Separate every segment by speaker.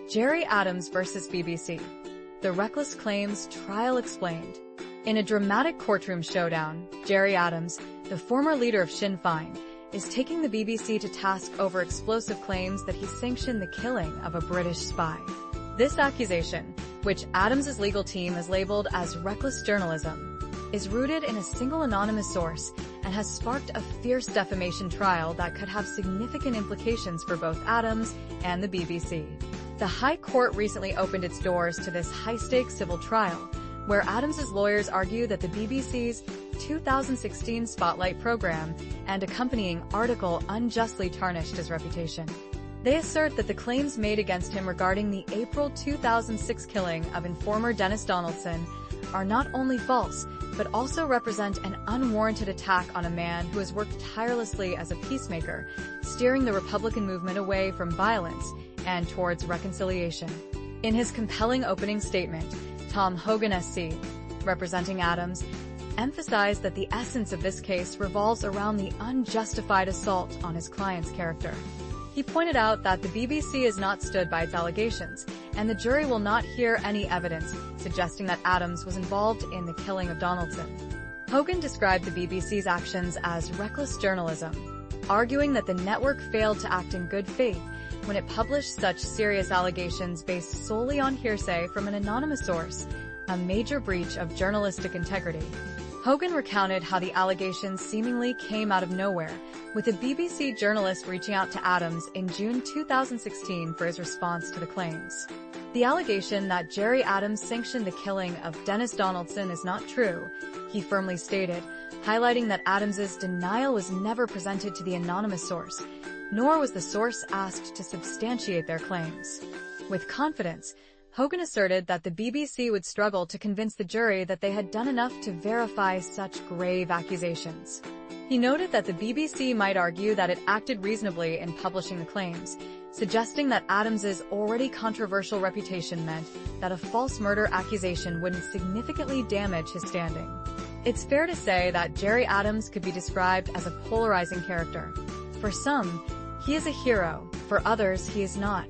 Speaker 1: Gerry Adams versus BBC. The reckless claims trial explained. In a dramatic courtroom showdown, Gerry Adams, the former leader of Sinn Féin, is taking the BBC to task over explosive claims that he sanctioned the killing of a British spy. This accusation, which Adams's legal team has labeled as reckless journalism, is rooted in a single anonymous source and has sparked a fierce defamation trial that could have significant implications for both Adams and the BBC. The High Court recently opened its doors to this high-stakes civil trial, where Adams's lawyers argue that the BBC's 2016 Spotlight program and accompanying article unjustly tarnished his reputation. They assert that the claims made against him regarding the April 2006 killing of informer Denis Donaldson are not only false, but also represent an unwarranted attack on a man who has worked tirelessly as a peacemaker, steering the Republican movement away from violence and towards reconciliation. In his compelling opening statement, Tom Hogan SC, representing Adams, emphasized that the essence of this case revolves around the unjustified assault on his client's character. He pointed out that the BBC has not stood by its allegations, and the jury will not hear any evidence suggesting that Adams was involved in the killing of Donaldson. Hogan described the BBC's actions as reckless journalism, arguing that the network failed to act in good faith when it published such serious allegations based solely on hearsay from an anonymous source, a major breach of journalistic integrity. Hogan recounted how the allegations seemingly came out of nowhere, with a BBC journalist reaching out to Adams in June 2016 for his response to the claims. The allegation that Gerry Adams sanctioned the killing of Denis Donaldson is not true, he firmly stated, highlighting that Adams's denial was never presented to the anonymous source, nor was the source asked to substantiate their claims. With confidence, Hogan asserted that the BBC would struggle to convince the jury that they had done enough to verify such grave accusations. He noted that the BBC might argue that it acted reasonably in publishing the claims, suggesting that Adams's already controversial reputation meant that a false murder accusation wouldn't significantly damage his standing. It's fair to say that Gerry Adams could be described as a polarizing character. For some, he is a hero, for others he is not,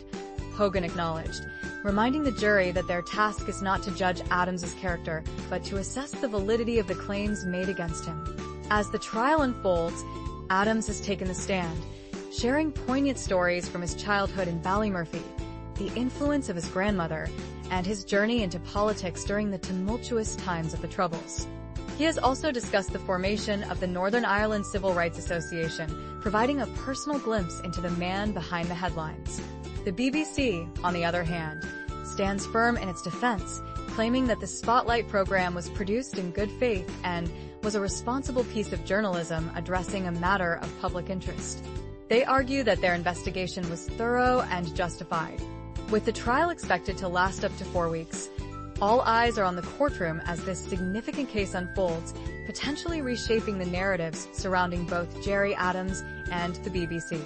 Speaker 1: Hogan acknowledged, reminding the jury that their task is not to judge Adams's character, but to assess the validity of the claims made against him. As the trial unfolds, Adams has taken the stand, sharing poignant stories from his childhood in Ballymurphy, the influence of his grandmother, and his journey into politics during the tumultuous times of the Troubles. He has also discussed the formation of the Northern Ireland Civil Rights Association, providing a personal glimpse into the man behind the headlines. The BBC, on the other hand, stands firm in its defense, claiming that the Spotlight program was produced in good faith and was a responsible piece of journalism addressing a matter of public interest. They argue that their investigation was thorough and justified. With the trial expected to last up to 4 weeks, all eyes are on the courtroom as this significant case unfolds, potentially reshaping the narratives surrounding both Gerry Adams and the BBC.